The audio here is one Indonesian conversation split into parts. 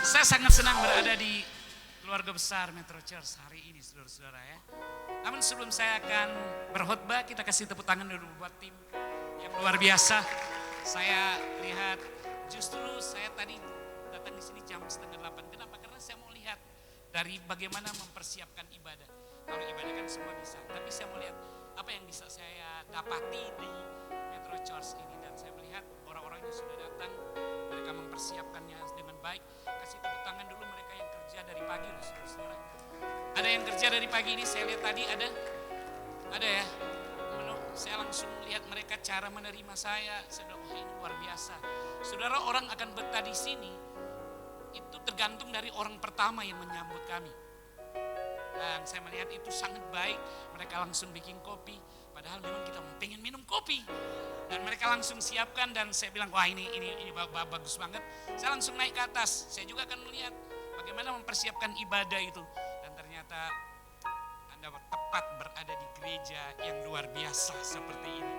Saya sangat senang berada di keluarga besar Metro Church hari ini, saudara-saudara ya. Namun sebelum saya akan berkhotbah, kita kasih tepuk tangan dulu buat tim yang luar biasa. Saya lihat justru saya tadi datang di sini jam 7:30. Kenapa? Karena saya mau lihat dari bagaimana mempersiapkan ibadah. Kalau ibadah kan semua bisa, tapi saya mau lihat apa yang bisa saya dapati di Metro Church ini. Dan saya melihat orang-orang yang sudah datang, mereka mempersiapkannya dengan baik. Kasih tepuk tangan dulu mereka yang kerja dari pagi loh, saudara-saudara. Ada yang kerja dari pagi ini, saya lihat tadi ada ya. Saya langsung lihat mereka cara menerima saya. Saya bilang, oh ini luar biasa. Saudara, orang akan betah di sini itu tergantung dari orang pertama yang menyambut kami. Dan saya melihat itu sangat baik. Mereka langsung bikin kopi. Padahal memang kita pengen minum kopi. Dan mereka langsung siapkan dan saya bilang, wah ini bagus banget. Saya langsung naik ke atas. Saya juga akan melihat bagaimana mempersiapkan ibadah itu. Dan ternyata Anda tepat berada di gereja yang luar biasa seperti ini.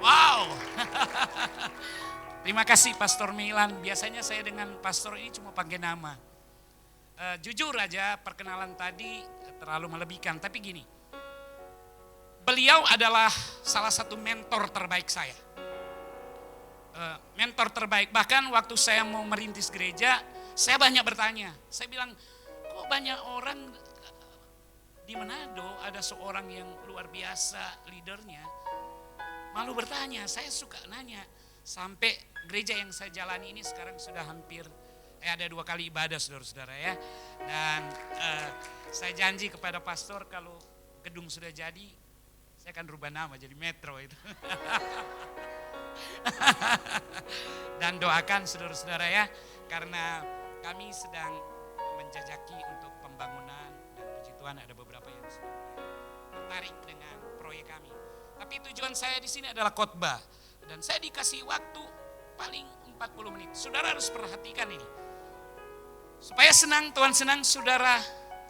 Wow. Terima kasih Pastor Milan. Biasanya saya dengan pastor ini cuma pakai nama. Jujur aja perkenalan tadi terlalu melebihkan. Tapi gini, beliau adalah salah satu mentor terbaik saya. Mentor terbaik. Bahkan waktu saya mau merintis gereja, saya banyak bertanya. Saya bilang, kok banyak orang di Manado ada seorang yang luar biasa leadernya. Malu bertanya, saya suka nanya. Sampai gereja yang saya jalani ini sekarang sudah hampir ada 2 kali ibadah, saudara-saudara ya. Dan saya janji kepada pastor kalau gedung sudah jadi, saya akan rubah nama jadi Metro itu. Dan doakan saudara-saudara ya, karena kami sedang menjajaki untuk pembangunan dan puji Tuhan ada beberapa yang sudah tertarik dengan proyek kami. Tapi tujuan saya di sini adalah khotbah dan saya dikasih waktu paling 40 menit. Saudara harus perhatikan ini. Supaya senang, Tuhan senang, saudara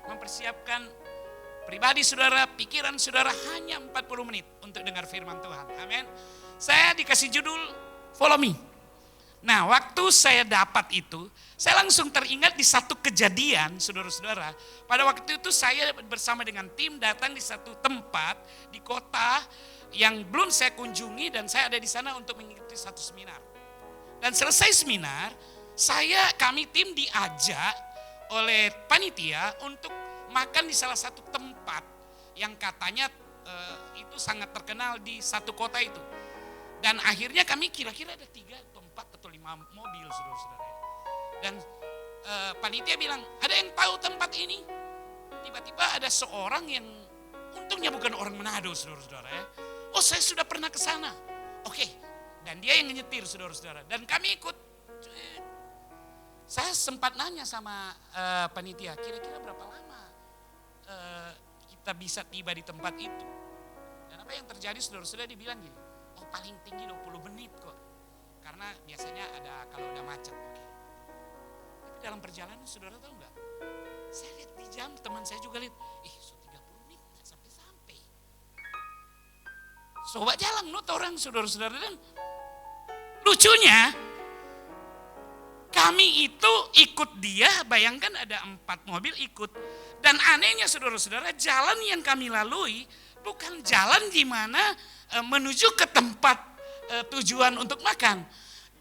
mempersiapkan pribadi saudara, pikiran saudara hanya 40 menit untuk dengar firman Tuhan. Amin. Saya dikasih judul Follow Me. Nah, waktu saya dapat itu, saya langsung teringat di satu kejadian, saudara-saudara. Pada waktu itu saya bersama dengan tim datang di satu tempat di kota yang belum saya kunjungi dan saya ada di sana untuk mengikuti satu seminar. Dan selesai seminar, kami tim diajak oleh panitia untuk makan di salah satu tempat yang katanya itu sangat terkenal di satu kota itu. Dan akhirnya kami kira-kira ada 3 atau 4 atau 5 mobil, saudara-saudara. Dan panitia bilang, ada yang tahu tempat ini? Tiba-tiba ada seorang yang untungnya bukan orang Manado, saudara-saudara ya. Oh, saya sudah pernah ke sana. Oke. Dan dia yang nyetir, saudara-saudara. Dan kami ikut. Saya sempat nanya sama panitia, kira-kira berapa lama kita bisa tiba di tempat itu. Dan apa yang terjadi, saudara-saudara, dibilang gini, oh paling tinggi 20 menit kok. Karena biasanya ada kalau udah macet. Tapi dalam perjalanan, saudara tahu nggak? Saya lihat di jam, teman saya juga lihat, 30 menit nggak sampai-sampai. Sobat jalan, orang saudara-saudara. Dan lucunya, kami itu ikut dia, bayangkan ada 4 mobil ikut. Dan anehnya saudara-saudara, jalan yang kami lalui bukan jalan di mana menuju ke tempat tujuan untuk makan.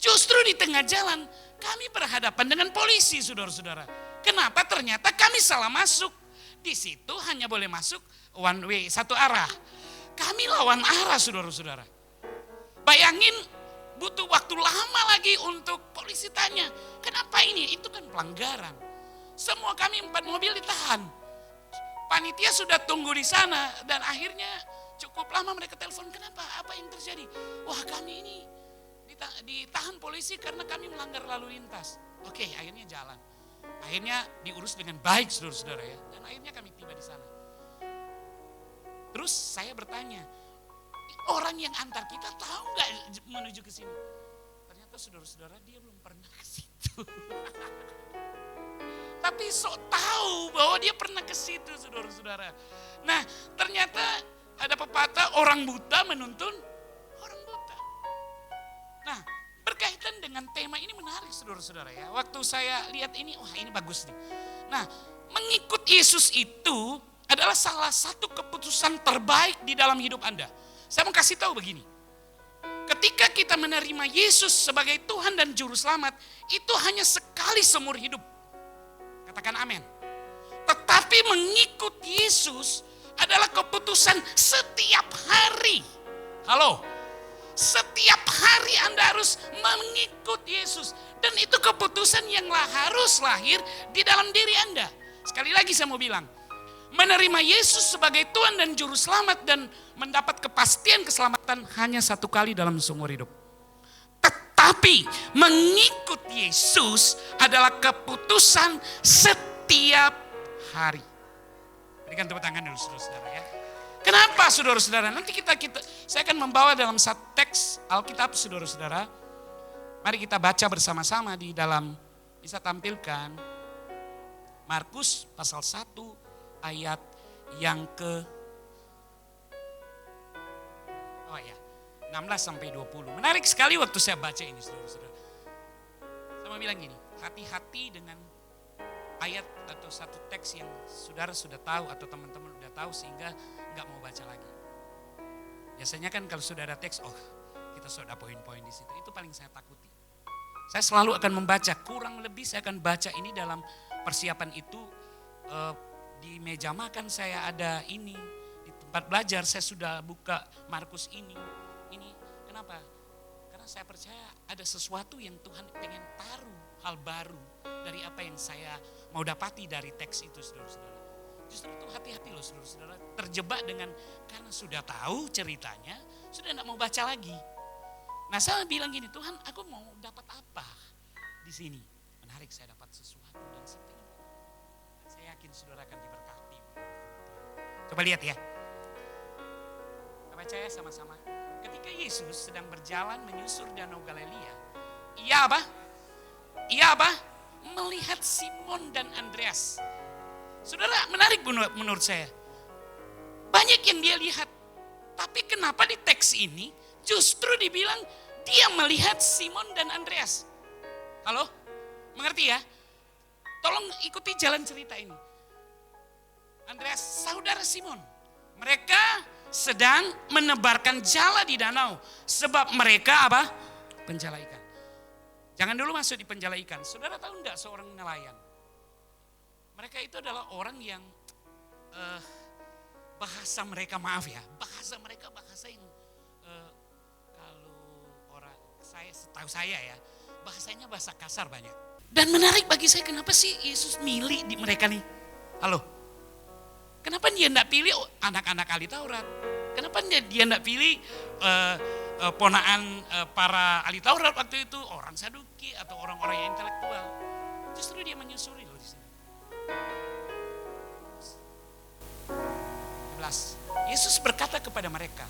Justru di tengah jalan kami berhadapan dengan polisi, saudara-saudara. Kenapa? Ternyata kami salah masuk. Di situ hanya boleh masuk one way, satu arah. Kami lawan arah, saudara-saudara. Bayangin, butuh waktu lama lagi untuk polisi tanya, kenapa ini? Itu kan pelanggaran. Semua kami 4 mobil ditahan. Panitia sudah tunggu di sana dan akhirnya cukup lama mereka telepon, kenapa? Apa yang terjadi? Wah, kami ini ditahan polisi karena kami melanggar lalu lintas. Oke, akhirnya jalan. Akhirnya diurus dengan baik, saudara-saudara ya. Dan akhirnya kami tiba di sana. Terus saya bertanya, orang yang antar kita tahu nggak menuju ke sini? Ternyata saudara-saudara dia belum pernah ke situ. Tapi sok tahu bahwa dia pernah ke situ, saudara-saudara. Nah, ternyata ada pepatah orang buta menuntun orang buta. Nah, berkaitan kaitan dengan tema ini menarik saudara-saudara ya. Waktu saya lihat ini, wah ini bagus nih. Nah, mengikut Yesus itu adalah salah satu keputusan terbaik di dalam hidup Anda. Saya mau kasih tahu begini. Ketika kita menerima Yesus sebagai Tuhan dan Juru Selamat, itu hanya sekali seumur hidup. Katakan amin. Tetapi mengikut Yesus adalah keputusan setiap hari. Halo, setiap hari Anda harus mengikut Yesus. Dan itu keputusan yang harus lahir di dalam diri Anda. Sekali lagi saya mau bilang, menerima Yesus sebagai Tuhan dan Juru Selamat dan mendapat kepastian keselamatan hanya satu kali dalam seumur hidup. Tetapi mengikut Yesus adalah keputusan setiap hari. Berikan tepuk tangan dulu saudara-saudara ya. Kenapa saudara-saudara? Nanti saya akan membawa dalam satu teks Alkitab saudara-saudara. Mari kita baca bersama-sama di dalam, bisa tampilkan Markus pasal 1 ayat yang ke 16 sampai 20. Menarik sekali waktu saya baca ini saudara-saudara. Saya mau bilang gini, hati-hati dengan ayat atau satu teks yang saudara sudah tahu atau teman-teman sudah tahu sehingga nggak mau baca lagi. Biasanya kan kalau sudah ada teks, kita sudah poin-poin di situ. Itu paling saya takuti. Saya selalu akan membaca, kurang lebih saya akan baca ini dalam persiapan itu. Di meja makan saya ada ini, di tempat belajar saya sudah buka Markus ini. Kenapa? Karena saya percaya ada sesuatu yang Tuhan pengen taruh hal baru dari apa yang saya mau dapati dari teks itu saudara-saudara. Justru itu hati-hati loh saudara-saudara, terjebak dengan karena sudah tahu ceritanya, sudah tidak mau baca lagi. Nah saya bilang gini, Tuhan aku mau dapat apa di sini? Menarik, saya dapat sesuatu dan seperti ini. Saya yakin saudara akan diberkati. Coba lihat ya. Kita baca ya sama-sama. Ketika Yesus sedang berjalan menyusur Danau Galilea, Ia apa? Melihat Simon dan Andreas. Saudara, menarik menurut saya. Banyak yang dia lihat. Tapi kenapa di teks ini justru dibilang dia melihat Simon dan Andreas? Halo? Mengerti ya? Tolong ikuti jalan cerita ini. Andreas, saudara Simon. Mereka sedang menebarkan jala di danau. Sebab mereka apa? Penjala ikan. Jangan dulu masuk di penjala ikan. Saudara tahu enggak seorang nelayan? Mereka itu adalah orang yang bahasa mereka bahasa mereka yang kalau orang setahu saya ya, bahasanya bahasa kasar banyak. Dan menarik bagi saya, kenapa sih Yesus milih di mereka nih? Halo, kenapa dia enggak pilih anak-anak ahli Taurat? Kenapa dia enggak pilih ponaan para ahli Taurat waktu itu, orang Saduki atau orang-orang yang intelektual? Justru dia menyusuri loh di sini. 11. Yesus berkata kepada mereka,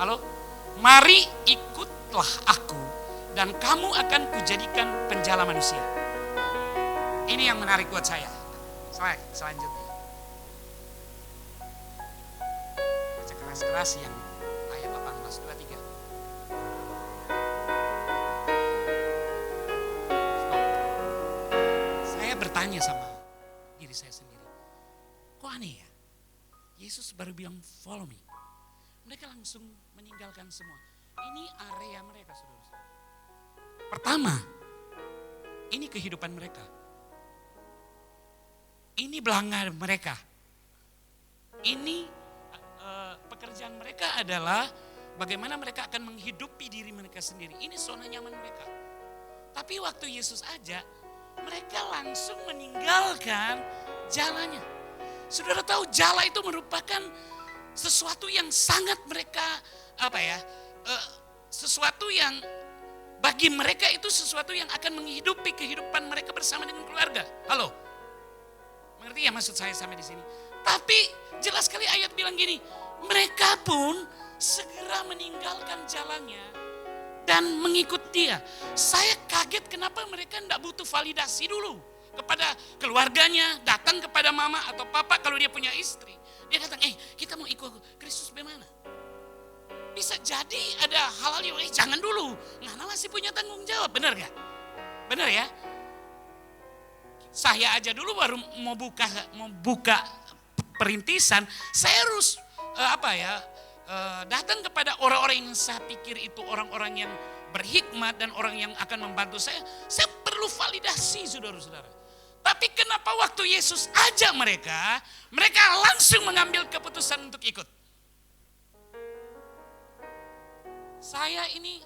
halo, mari ikutlah aku dan kamu akan kujadikan penjala manusia. Ini yang menarik buat saya. Selanjutnya. Baca keras-keras yang ayat 18, 23. Saya bertanya sama diri saya sendiri. Kok aneh ya? Yesus baru bilang follow me. Mereka langsung meninggalkan semua. Ini area mereka saudara-saudara. Pertama, ini kehidupan mereka. Ini belanga mereka. Ini pekerjaan mereka adalah bagaimana mereka akan menghidupi diri mereka sendiri. Ini zona nyaman mereka. Tapi waktu Yesus ajak, mereka langsung meninggalkan jalannya. Saudara tahu jala itu merupakan sesuatu yang sangat mereka sesuatu yang bagi mereka itu sesuatu yang akan menghidupi kehidupan mereka bersama dengan keluarga. Halo, mengerti ya maksud saya sampai di sini? Tapi jelas sekali ayat bilang gini, mereka pun segera meninggalkan jalannya dan mengikut dia. Saya kaget kenapa mereka tidak butuh validasi dulu kepada keluarganya, datang kepada mama atau papa kalau dia punya istri. Dia datang, kita mau ikut Kristus bagaimana? bisa jadi ada hal-hal yang jangan dulu. Ngana masih punya tanggung jawab, benar gak? Benar ya? Saya aja dulu baru mau buka perintisan, saya harus datang kepada orang-orang yang saya pikir itu orang-orang yang berhikmat dan orang yang akan membantu saya. Saya perlu validasi, saudara-saudara. Tapi kenapa waktu Yesus ajak mereka langsung mengambil keputusan untuk ikut? Saya ini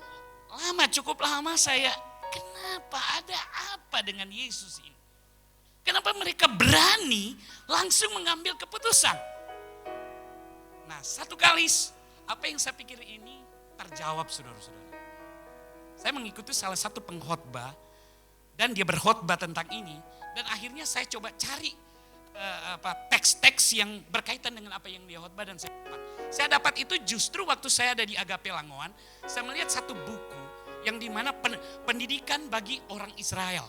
cukup lama saya, kenapa ada apa dengan Yesus ini? Kenapa mereka berani langsung mengambil keputusan? Nah, satu kali apa yang saya pikir ini terjawab, saudara-saudara. Saya mengikuti salah satu pengkhotbah dan dia berkhotbah tentang ini. Dan akhirnya saya coba cari teks-teks yang berkaitan dengan apa yang dia khotbah dan saya dapat. Saya dapat itu justru waktu saya ada di Agape Langoan, saya melihat satu buku yang dimana pendidikan bagi orang Israel.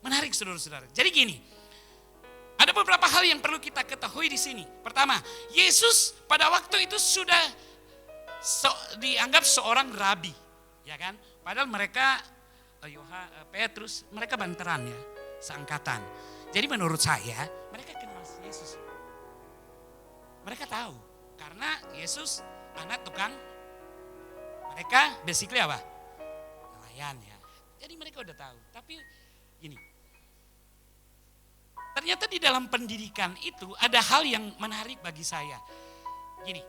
Menarik, saudara-saudara. Jadi gini, ada beberapa hal yang perlu kita ketahui di sini. Pertama, Yesus pada waktu itu sudah dianggap seorang rabi, ya kan? Padahal mereka Petrus, mereka banteran ya, seangkatan. Jadi menurut saya, mereka kenal Yesus. Mereka tahu, karena Yesus anak tukang, mereka basically apa? Nelayan ya. Jadi mereka udah tahu. Tapi gini, ternyata di dalam pendidikan itu ada hal yang menarik bagi saya. Gini,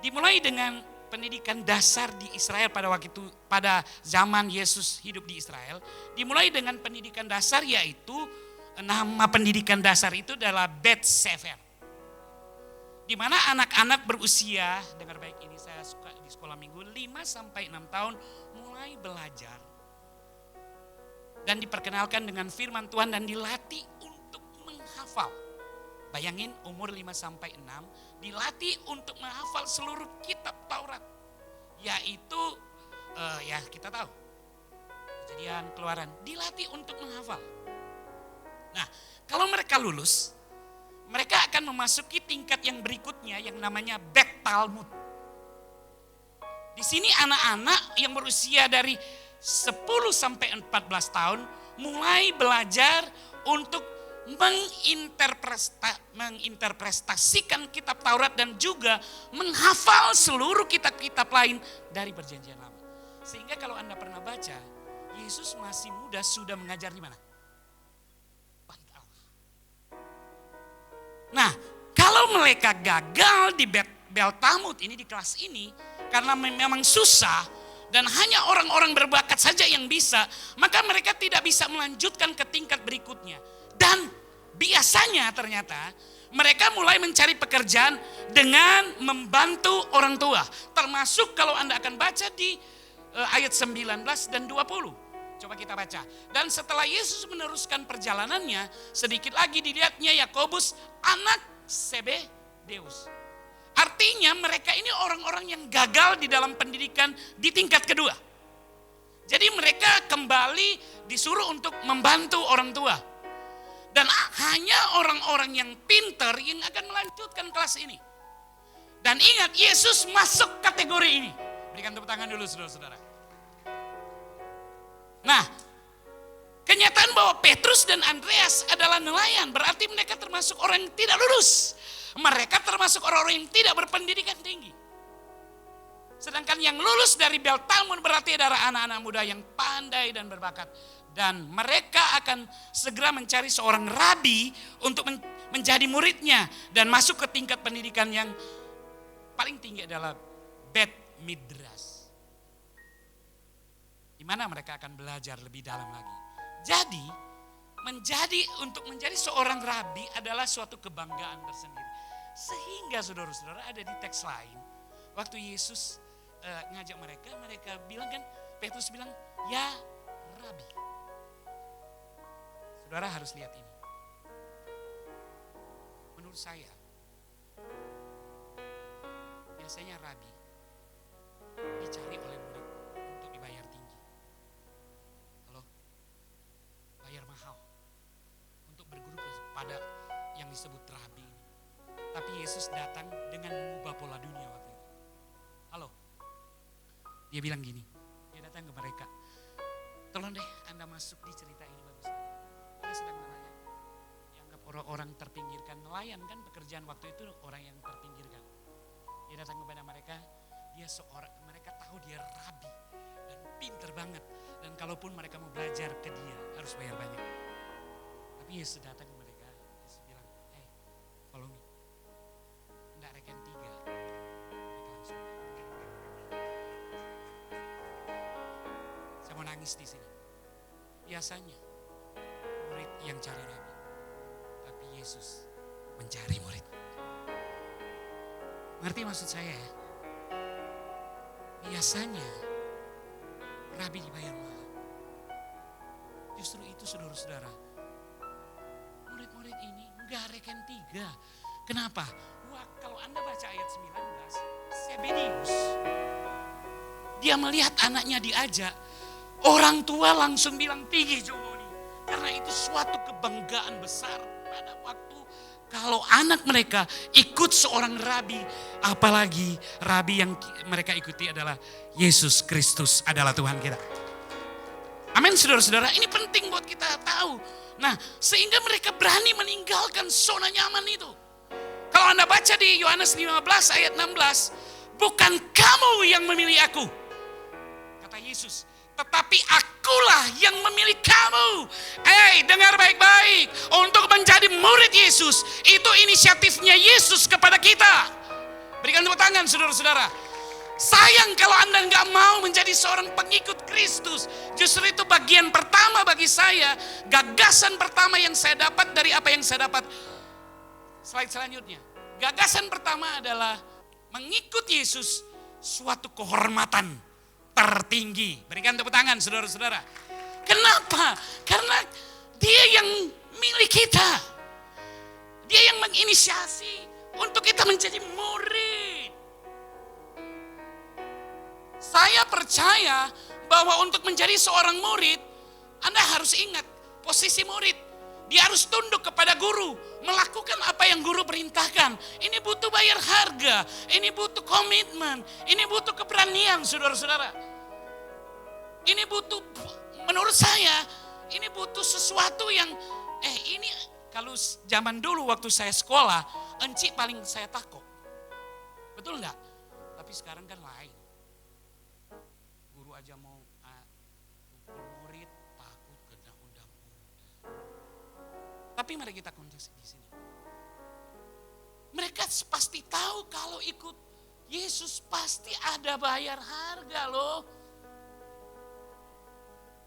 dimulai dengan pendidikan dasar di Israel pada waktu itu, pada zaman Yesus hidup di Israel, dimulai dengan pendidikan dasar, yaitu nama pendidikan dasar itu adalah Bet Sefer. Di mana anak-anak berusia, dengar baik ini, saya suka di sekolah minggu 5-6 tahun mulai belajar dan diperkenalkan dengan firman Tuhan dan dilatih untuk menghafal. Bayangin umur 5-6 dilatih untuk menghafal seluruh kitab Taurat. Yaitu ya kita tahu, Kejadian, Keluaran, dilatih untuk menghafal. Nah, kalau mereka lulus, mereka akan memasuki tingkat yang berikutnya yang namanya Bet Talmud. Di sini anak-anak yang berusia dari 10-14 tahun mulai belajar untuk menginterpretasikan kitab Taurat dan juga menghafal seluruh kitab-kitab lain dari Perjanjian Lama. Sehingga kalau Anda pernah baca, Yesus masih muda sudah mengajar di mana? Bait Allah. Nah, kalau mereka gagal di Bet Talmud ini, di kelas ini, karena memang susah dan hanya orang-orang berbakat saja yang bisa, maka mereka tidak bisa melanjutkan ke tingkat berikutnya. Dan biasanya ternyata mereka mulai mencari pekerjaan dengan membantu orang tua. Termasuk kalau Anda akan baca di ayat 19 dan 20. Coba kita baca. Dan setelah Yesus meneruskan perjalanannya, sedikit lagi dilihatnya Yakobus anak Zebedeus. Artinya mereka ini orang-orang yang gagal di dalam pendidikan di tingkat kedua. Jadi mereka kembali disuruh untuk membantu orang tua. Dan hanya orang-orang yang pintar yang akan melanjutkan kelas ini. Dan ingat, Yesus masuk kategori ini. Berikan tepuk tangan dulu, saudara-saudara. Nah, kenyataan bahwa Petrus dan Andreas adalah nelayan berarti mereka termasuk orang yang tidak lulus. Mereka termasuk orang-orang yang tidak berpendidikan tinggi. Sedangkan yang lulus dari Bet Talmud berarti adalah anak-anak muda yang pandai dan berbakat. Dan mereka akan segera mencari seorang rabi untuk menjadi muridnya. Dan masuk ke tingkat pendidikan yang paling tinggi adalah Bet Midras. Di mana mereka akan belajar lebih dalam lagi. Jadi untuk menjadi seorang rabi adalah suatu kebanggaan tersendiri. Sehingga saudara-saudara ada di teks lain. Waktu Yesus ngajak mereka bilang kan, Petrus bilang, ya rabi. Saudara harus lihat ini. Menurut saya, biasanya rabi dicari oleh murid untuk dibayar tinggi. Halo? Bayar mahal untuk berguru pada yang disebut rabi. Tapi Yesus datang dengan mengubah pola dunia waktu itu. Dia bilang gini, dia datang ke mereka, tolong deh Anda masuk di cerita ini bagus sekali. Anda sedang nelayan, dianggap orang-orang terpinggirkan. Nelayan kan pekerjaan waktu itu orang yang terpinggirkan. Dia datang kepada mereka, mereka tahu dia rabi dan pinter banget. Dan kalaupun mereka mau belajar ke dia harus bayar banyak. Tapi Yesus datang ke mereka, Yesus bilang, hey follow me. Enggak reken 3. Mereka langsung. Saya mau nangis di sini. Biasanya murid yang cari rabi, tapi Yesus mencari murid. Ngerti maksud saya ya? Biasanya rabi dibayar mahal. Justru itu saudara-saudara, murid-murid ini enggak reken 3. Kenapa? Wah, kalau Anda baca ayat 19, Zebedius, dia melihat anaknya diajak, orang tua langsung bilang tinggi Jomoni. Karena itu suatu kebanggaan besar pada waktu kalau anak mereka ikut seorang rabi, apalagi rabi yang mereka ikuti adalah Yesus Kristus adalah Tuhan kita. Amin saudara-saudara, ini penting buat kita tahu. Nah, sehingga mereka berani meninggalkan zona nyaman itu. Kalau Anda baca di Yohanes 15 ayat 16, bukan kamu yang memilih aku, kata Yesus, tetapi akulah yang memilih kamu. Dengar baik-baik. Untuk menjadi murid Yesus, itu inisiatifnya Yesus kepada kita. Berikan tepuk tangan saudara-saudara. Sayang kalau Anda nggak mau menjadi seorang pengikut Kristus. Justru itu bagian pertama bagi saya. Gagasan pertama yang saya dapat dari apa yang saya dapat. Slide selanjutnya. Gagasan pertama adalah mengikut Yesus suatu kehormatan tertinggi. Berikan tepuk tangan saudara-saudara. Kenapa? Karena dia yang milik kita. Dia yang menginisiasi untuk kita menjadi murid. Saya percaya bahwa untuk menjadi seorang murid, Anda harus ingat posisi murid. Dia harus tunduk kepada guru, melakukan apa yang guru perintahkan. Ini butuh bayar harga, ini butuh komitmen, ini butuh keberanian saudara-saudara. Ini butuh, menurut saya, ini butuh sesuatu yang, ini kalau zaman dulu waktu saya sekolah, encik paling saya takut. Betul enggak? Tapi sekarang kan lain. Guru aja mau pukul murid, takut kena undang-undang. Tapi mari kita konteks di sini. Mereka pasti tahu kalau ikut Yesus pasti ada bayar harga loh.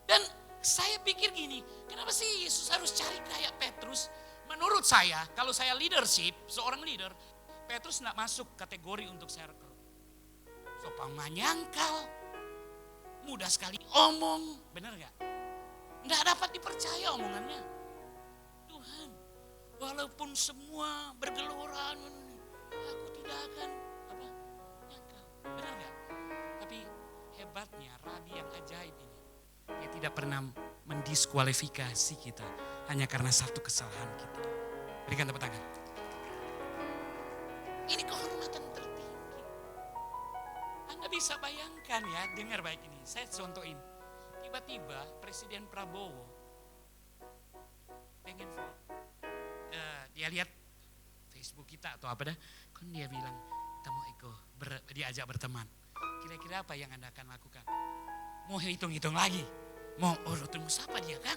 Dan saya pikir gini, kenapa sih Yesus harus cari kayak Petrus? Menurut saya, kalau saya leadership, seorang leader, Petrus tidak masuk kategori untuk circle. Sopan menyangkal, mudah sekali omong, benar gak? Nggak dapat dipercaya omongannya. Tuhan, walaupun semua bergelora, aku tidak akan nyangkal, benar gak? Tapi hebatnya rabi yang ajaib ini, dia tidak pernah mendiskualifikasi kita hanya karena satu kesalahan kita. Berikan tepuk tangan. Ini kehormatan tertinggi. Anda bisa bayangkan ya, dengar baik ini. Saya contohin. Tiba-tiba Presiden Prabowo pengen dia lihat Facebook kita atau apa dah. Kan dia bilang, kita mau diajak berteman. Kira-kira apa yang Anda akan lakukan? Mau hitung-hitung lagi. Mau tunggu siapa dia kan?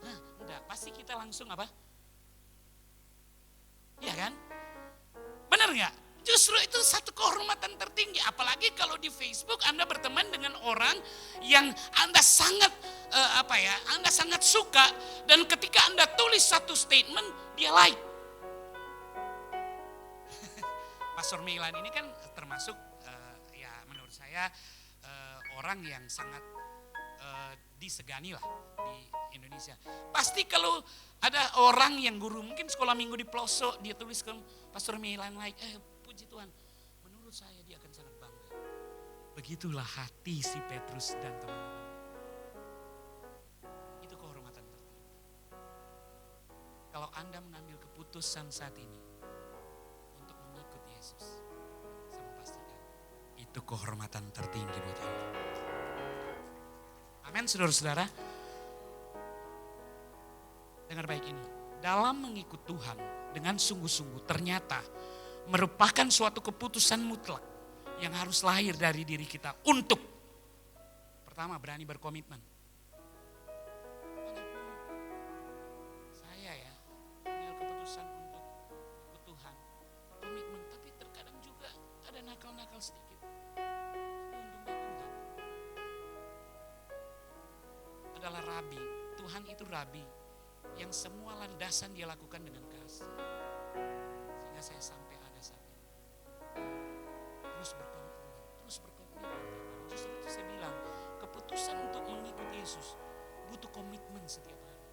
Nah, enggak, pasti kita langsung apa? Iya kan? Benar enggak? Justru itu satu kehormatan tertinggi. Apalagi kalau di Facebook Anda berteman dengan orang yang Anda sangat Anda sangat suka, dan ketika Anda tulis satu statement, dia like. Pastor Milan ini kan termasuk ya menurut saya orang yang sangat disegani lah di Indonesia. Pasti kalau ada orang yang guru mungkin sekolah minggu di pelosok, dia tuliskan Pastor Milan like, puji Tuhan. Menurut saya dia akan sangat bangga. Begitulah hati si Petrus dan teman-teman. Itu kehormatan tertinggi. Kalau Anda mengambil keputusan saat ini untuk mengikut Yesus, saya mau pastikan Itu kehormatan tertinggi buat Anda. Amin, saudara-saudara. Dengar baik ini. Dalam mengikut Tuhan dengan sungguh-sungguh ternyata merupakan suatu keputusan mutlak yang harus lahir dari diri kita untuk pertama berani berkomitmen. Walaupun saya ya ambil keputusan untuk ikut Tuhan, komitmen, tapi terkadang juga ada nakal-nakal sedikit. Tapi untungnya Tuhan adalah Rabi. Tuhan itu Rabi yang semua landasan dia lakukan dengan kasih. Sehingga saya sampai ada saat ini. Terus berkomitmen. Justru itu saya bilang, keputusan untuk mengikut Yesus butuh komitmen setiap hari.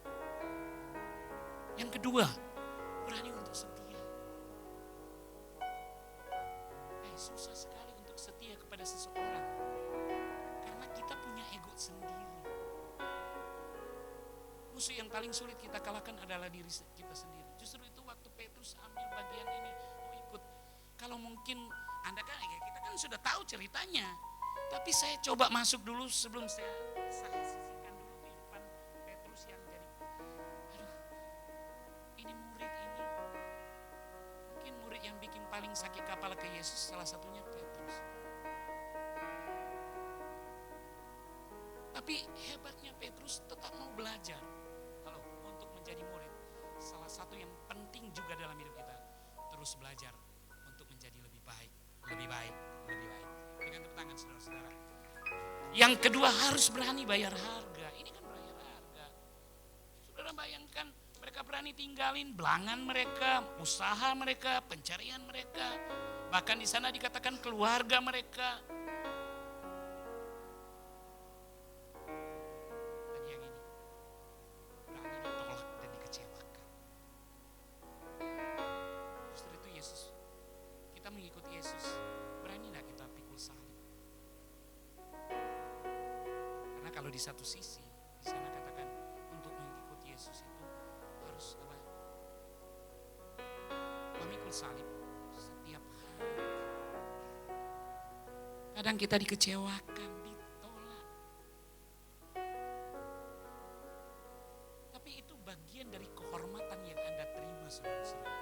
Yang kedua, berani untuk setia. Susah sekali untuk setia kepada seseorang. Karena kita punya ego sendiri. Musuh yang paling sulit kita kalahkan adalah diri kita sendiri. Justru itu waktu Petrus ambil bagian ini, mau ikut. Kalau mungkin Anda kan, ya kita kan sudah tahu ceritanya. Tapi saya coba masuk dulu sebelum saya sisihkan dulu kehidupan Petrus yang jadi, ini murid ini. Mungkin murid yang bikin paling sakit kepala ke Yesus salah satunya Petrus. Tapi hebatnya Petrus tetap mau belajar. Jadi murid, salah satu yang penting juga dalam hidup kita, terus belajar untuk menjadi lebih baik. Berikan tepuk tangan saudara-saudara. Yang kedua harus berani bayar harga. Ini kan bayar harga. Saudara bayangkan mereka berani tinggalin belangan mereka, usaha mereka, pencarian mereka. Bahkan di sana dikatakan keluarga mereka. Mengikuti Yesus, berani gak kita pikul salib? Karena kalau di satu sisi, di sana katakan untuk mengikuti Yesus itu harus memikul salib setiap hari. Kadang kita dikecewakan, ditolak. Tapi itu bagian dari kehormatan yang Anda terima, saudara-saudara.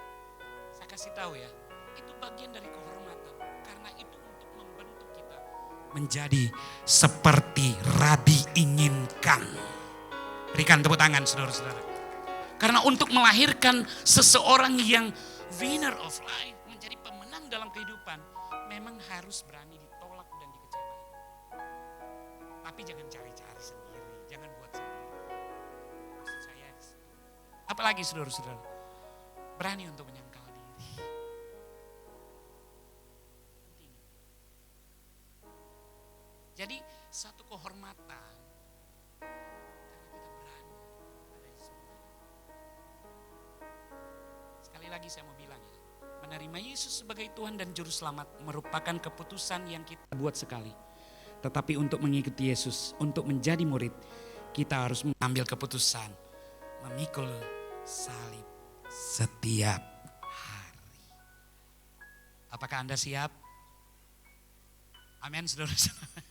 Saya kasih tahu ya. Itu bagian dari kehormatan. Karena itu untuk membentuk kita menjadi seperti Rabi inginkan. Berikan tepuk tangan saudara-saudara. Karena untuk melahirkan seseorang yang winner of life, menjadi pemenang dalam kehidupan, memang harus berani ditolak dan dikecewakan. Tapi jangan cari-cari sendiri, jangan buat sendiri. Maksud saya, apalagi saudara-saudara, berani untuk menyangkal diri. Jadi satu kehormatan karena kita berani ada di semua. Sekali lagi saya mau bilang ya, menerima Yesus sebagai Tuhan dan Juru Selamat merupakan keputusan yang kita buat sekali. Tetapi untuk mengikuti Yesus, untuk menjadi murid, kita harus mengambil keputusan memikul salib setiap hari. Apakah Anda siap? Amin, saudara-saudara.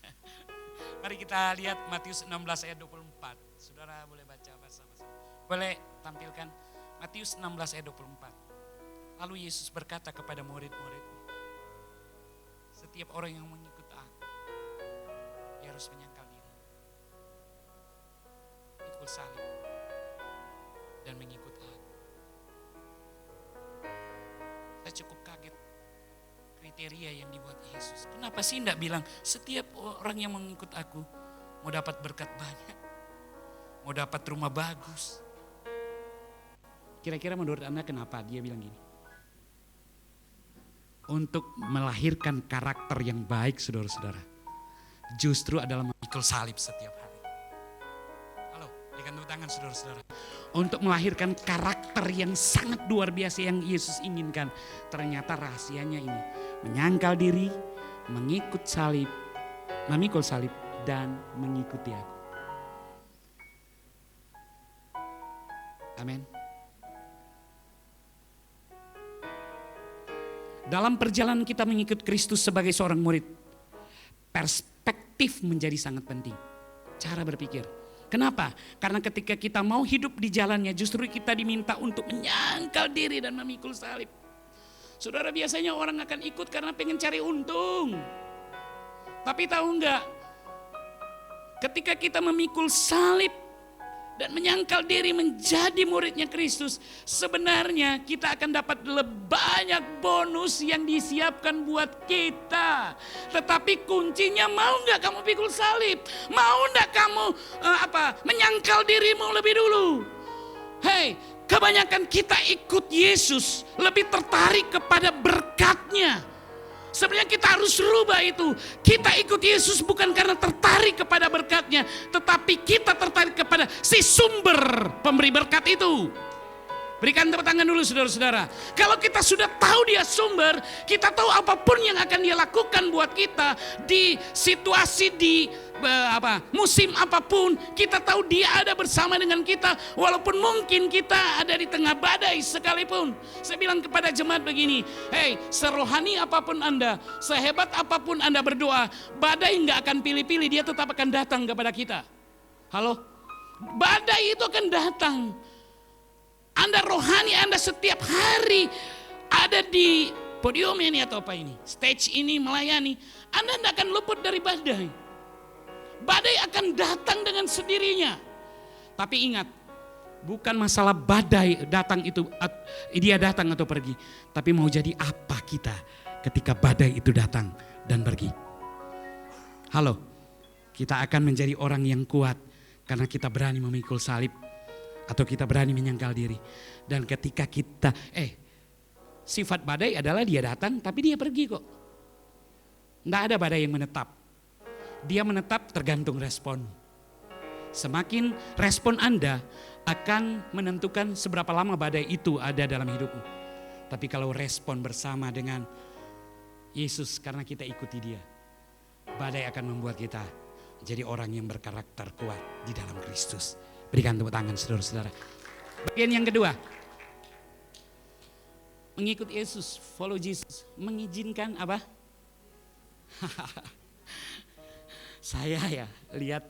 Mari kita lihat Matius 16 ayat 24. Saudara boleh baca bersama-sama. Boleh tampilkan Matius 16 ayat 24. Lalu Yesus berkata kepada murid-murid, setiap orang yang mengikut aku, dia harus menyangkal diri, pikul salib, dan mengikut aku. Saya cukup kaget kriteria yang dibuat Yesus. Kenapa sih enggak bilang setiap orang yang mengikut aku mau dapat berkat banyak, mau dapat rumah bagus. Kira-kira menurut Anda kenapa dia bilang gini? Untuk melahirkan karakter yang baik saudara-saudara, justru adalah memikul salib setiap hari. Halo, berikan tepuk tangan saudara-saudara. Untuk melahirkan karakter yang sangat luar biasa yang Yesus inginkan. Ternyata rahasianya ini, menyangkal diri, mengikut salib, memikul salib, dan mengikuti aku. Amin. Dalam perjalanan kita mengikut Kristus sebagai seorang murid, perspektif menjadi sangat penting. Cara berpikir. Kenapa? Karena ketika kita mau hidup di jalannya, justru kita diminta untuk menyangkal diri dan memikul salib. Saudara, biasanya orang akan ikut karena pengen cari untung. Tapi tahu enggak? Ketika kita memikul salib dan menyangkal diri menjadi muridnya Kristus, sebenarnya kita akan dapat banyak bonus yang disiapkan buat kita. Tetapi kuncinya, mau nggak kamu pikul salib? Mau nggak kamu menyangkal dirimu lebih dulu? Hei, kebanyakan kita ikut Yesus lebih tertarik kepada berkatnya. Sebenarnya kita harus rubah itu. Kita ikut Yesus bukan karena tertarik kepada berkatnya, tetapi kita tertarik kepada si sumber pemberi berkat itu. Berikan tepuk tangan dulu saudara-saudara. Kalau kita sudah tahu dia sumber, kita tahu apapun yang akan dia lakukan buat kita di situasi, di musim apapun, kita tahu dia ada bersama dengan kita. Walaupun mungkin kita ada di tengah badai sekalipun. Saya bilang kepada jemaat begini, hei, serohani apapun Anda, sehebat apapun Anda berdoa, badai nggak akan pilih-pilih, dia tetap akan datang kepada kita. Halo? Badai itu akan datang. Anda rohani, Anda setiap hari ada di podium ini atau apa ini, stage ini melayani, Anda tidak akan luput dari badai. Badai akan datang dengan sendirinya. Tapi ingat, bukan masalah badai datang itu, dia datang atau pergi. Tapi mau jadi apa kita ketika badai itu datang dan pergi. Halo, kita akan menjadi orang yang kuat karena kita berani memikul salib. Atau kita berani menyangkal diri. Dan ketika kita, sifat badai adalah dia datang tapi dia pergi kok. Nggak ada badai yang menetap. Dia menetap tergantung respon. Semakin respon Anda akan menentukan seberapa lama badai itu ada dalam hidupmu. Tapi kalau respon bersama dengan Yesus karena kita ikuti dia, badai akan membuat kita jadi orang yang berkarakter kuat di dalam Kristus. Berikan tepuk tangan saudara-saudara. Bagian yang kedua, mengikut Yesus, follow Jesus, mengizinkan apa? Saya ya lihat,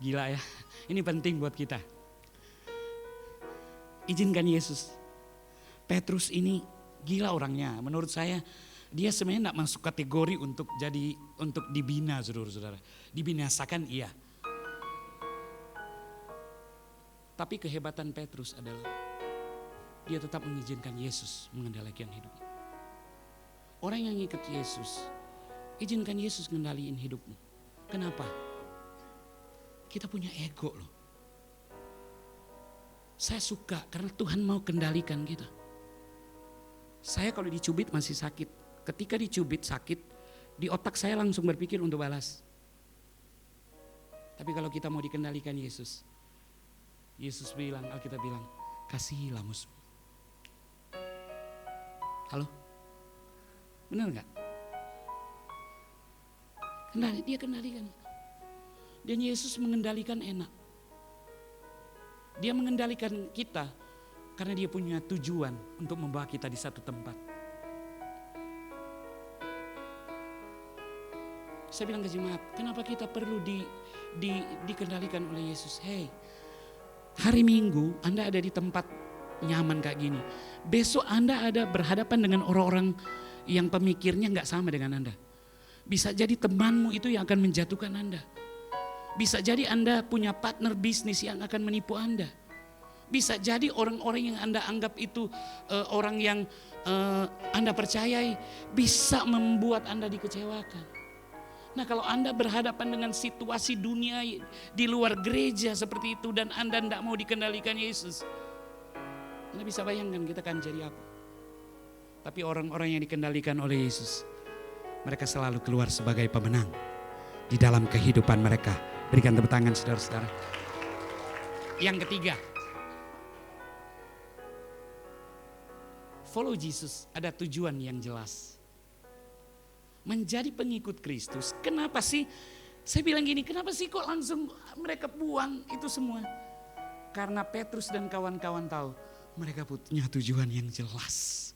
gila ya, ini penting buat kita. Izinkan Yesus. Petrus ini gila orangnya, menurut saya dia sebenarnya tidak masuk kategori untuk dibina, saudara-saudara. Dibinasakan iya. Tapi kehebatan Petrus adalah dia tetap mengizinkan Yesus mengendalikan hidupnya. Orang yang ikut Yesus, izinkan Yesus mengendalikan hidupmu. Kenapa? Kita punya ego loh. Saya suka karena Tuhan mau kendalikan kita. Saya kalau dicubit masih sakit. Ketika dicubit sakit, di otak saya langsung berpikir untuk balas. Tapi kalau kita mau dikendalikan Yesus, Yesus bilang, Alkitab bilang, kasihilah musuh. Halo? Benar gak? Dia kendalikan. Dan Yesus mengendalikan enak. Dia mengendalikan kita karena dia punya tujuan untuk membawa kita di satu tempat. Saya bilang ke jemaat, kenapa kita perlu dikendalikan oleh Yesus? Hei, hari Minggu Anda ada di tempat nyaman kayak gini. Besok Anda ada berhadapan dengan orang-orang yang pemikirnya gak sama dengan Anda. Bisa jadi temanmu itu yang akan menjatuhkan Anda. Bisa jadi Anda punya partner bisnis yang akan menipu Anda. Bisa jadi orang-orang yang Anda anggap itu orang yang Anda percayai bisa membuat Anda dikecewakan. Nah, kalau Anda berhadapan dengan situasi dunia di luar gereja seperti itu dan Anda tidak mau dikendalikan Yesus, Anda bisa bayangkan kita akan jadi apa. Tapi orang-orang yang dikendalikan oleh Yesus, mereka selalu keluar sebagai pemenang di dalam kehidupan mereka. Berikan tepuk tangan saudara-saudara. Yang ketiga, follow Jesus ada tujuan yang jelas. Menjadi pengikut Kristus, kenapa sih? Saya bilang gini, kenapa sih kok langsung mereka buang itu semua? Karena Petrus dan kawan-kawan tahu mereka punya tujuan yang jelas.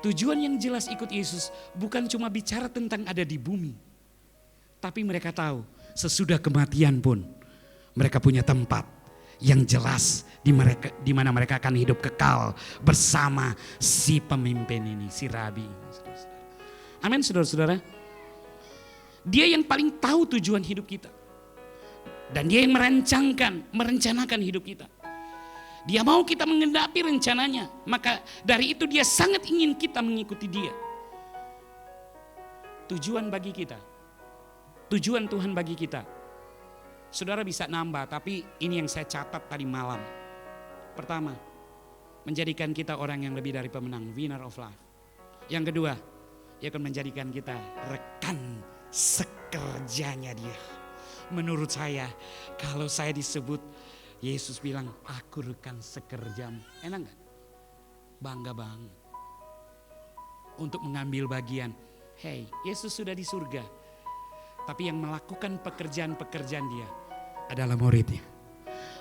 Tujuan yang jelas ikut Yesus bukan cuma bicara tentang ada di bumi. Tapi mereka tahu sesudah kematian pun mereka punya tempat yang jelas di mana mereka akan hidup kekal bersama si pemimpin ini, si Rabi. Amin saudara-saudara. Dia yang paling tahu tujuan hidup kita. Dan dia yang merencanakan hidup kita. Dia mau kita mengendapi rencananya. Maka dari itu dia sangat ingin kita mengikuti dia. Tujuan bagi kita. Tujuan Tuhan bagi kita. Saudara bisa nambah, tapi ini yang saya catat tadi malam. Pertama, menjadikan kita orang yang lebih dari pemenang, winner of life. Yang kedua, dia akan menjadikan kita rekan sekerjanya dia. Menurut saya, kalau saya disebut, Yesus bilang, aku rekan sekerjamu. Enak gak? Bangga banget. Untuk mengambil bagian, hey, Yesus sudah di surga. Tapi yang melakukan pekerjaan-pekerjaan dia adalah muridnya.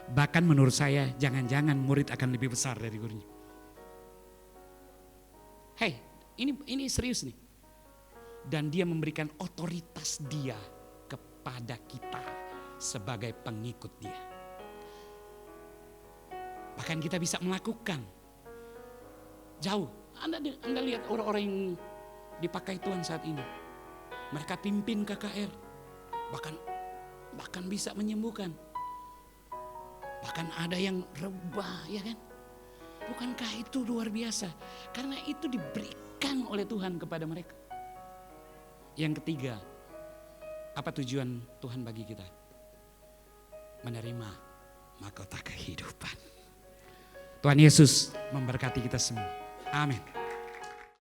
Bahkan menurut saya, jangan-jangan murid akan lebih besar dari gurunya. Hey, ini serius nih. Dan dia memberikan otoritas dia kepada kita sebagai pengikut dia. Bahkan kita bisa melakukan jauh. Anda lihat orang-orang yang dipakai Tuhan saat ini. Mereka pimpin KKR. Bahkan bisa menyembuhkan. Bahkan ada yang rebah, ya kan? Bukankah itu luar biasa? Karena itu diberikan oleh Tuhan kepada mereka. Yang ketiga, apa tujuan Tuhan bagi kita? Menerima mahkota kehidupan. Tuhan Yesus memberkati kita semua. Amin.